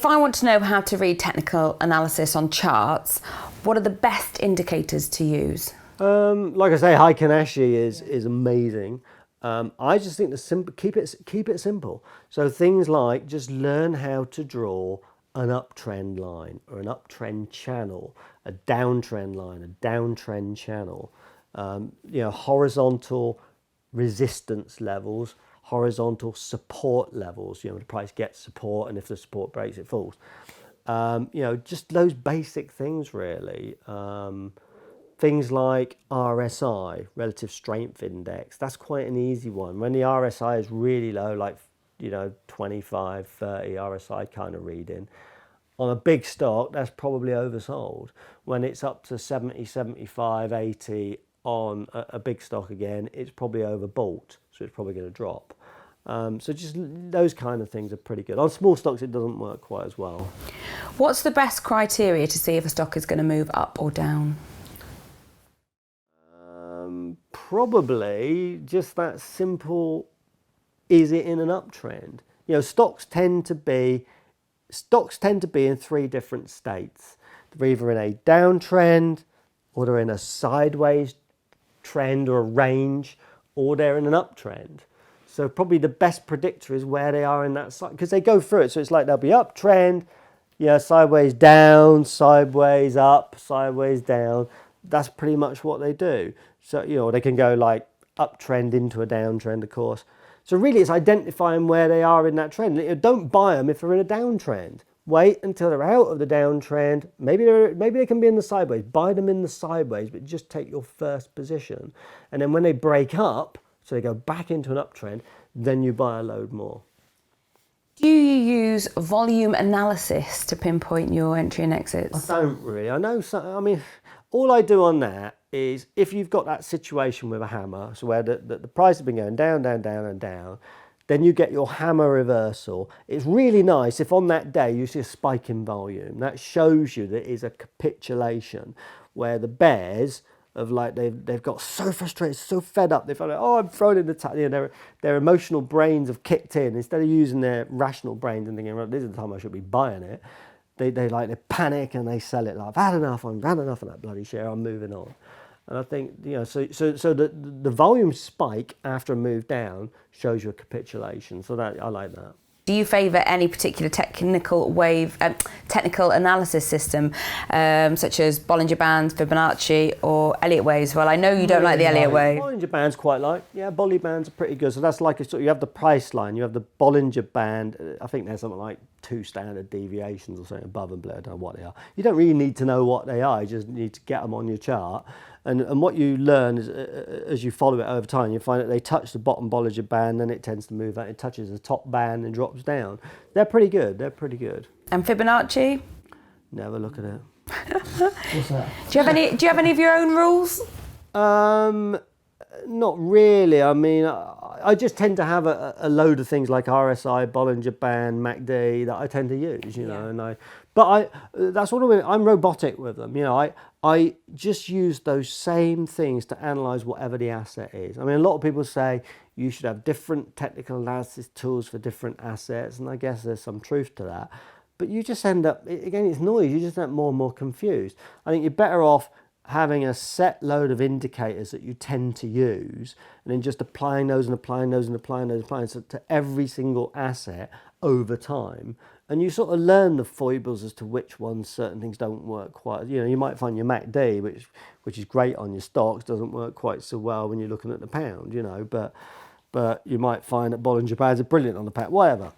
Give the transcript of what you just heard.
If I want to know how to read technical analysis on charts, what are the best indicators to use? Like I say, Heiken-Ashi is amazing. I just think keep it simple. So things like just learn how to draw an uptrend line or an uptrend channel, a downtrend line, a downtrend channel. Horizontal resistance levels, horizontal support levels. The price gets support, and if the support breaks, it falls. Just those basic things really. Things like RSI, relative strength index, that's quite an easy one. When the RSI is really low, like 25, 30 RSI kind of reading, on a big stock, that's probably oversold. When it's up to 70, 75, 80 on a big stock again, it's probably overbought, so it's probably going to drop. So just those kind of things are pretty good. On small stocks, it doesn't work quite as well. What's the best criteria to see if a stock is going to move up or down? Probably just that simple, is it in an uptrend? Stocks tend to be in three different states. They're either in a downtrend, or they're in a sideways trend or a range, or they're in an uptrend. So probably the best predictor is where they are in that cycle, because they go through it. So it's like they'll be uptrend, sideways down, sideways up, sideways down. That's pretty much what they do. So, they can go like uptrend into a downtrend, of course. So really it's identifying where they are in that trend. Don't buy them if they're in a downtrend. Wait until they're out of the downtrend. Maybe they can be in the sideways. Buy them in the sideways, but just take your first position. And then when they break up, so they go back into an uptrend, then you buy a load more. Do you use volume analysis to pinpoint your entry and exits? I don't really. I know some, all I do on that is if you've got that situation with a hammer, so where the price has been going down, down, down and down, then you get your hammer reversal. It's really nice if on that day you see a spike in volume. That shows you that it is a capitulation where the bears of they've got so frustrated, so fed up, they feel like, I'm thrown in the towel. Their emotional brains have kicked in. Instead of using their rational brains and thinking, well, this is the time I should be buying it, they panic and they sell it like, I've had enough of that bloody share, I'm moving on. And I think, so the volume spike after a move down shows you a capitulation. So that I like that. Do you favour any particular technical analysis system, such as Bollinger Bands, Fibonacci, or Elliott Waves? Well, I know you don't like the Elliott Wave. Bollinger Bands quite like. Yeah, Bollinger Bands are pretty good. So that's like you have the price line, you have the Bollinger Band. I think there's something like 2 standard deviations or something above and below. I don't know what they are. You don't really need to know what they are. You just need to get them on your chart. And what you learn is, as you follow it over time, you find that they touch the bottom Bollinger Band, then it tends to move out. It touches the top band and drops down. They're pretty good. And Fibonacci? Never look at it. What's that? Do you have any of your own rules? Not really. I just tend to have a load of things like RSI, Bollinger Band, MACD that I tend to use, that's what I'm robotic with them. I just use those same things to analyze whatever the asset is. A lot of people say you should have different technical analysis tools for different assets, and I guess there's some truth to that. But you just end up, again, it's noise, you just end up more and more confused. I think you're better off having a set load of indicators that you tend to use, and then just applying those to every single asset over time. And you sort of learn the foibles as to which ones certain things don't work quite. You might find your MACD, which is great on your stocks, doesn't work quite so well when you're looking at the pound, but you might find that Bollinger Bands are brilliant on the pound, whatever.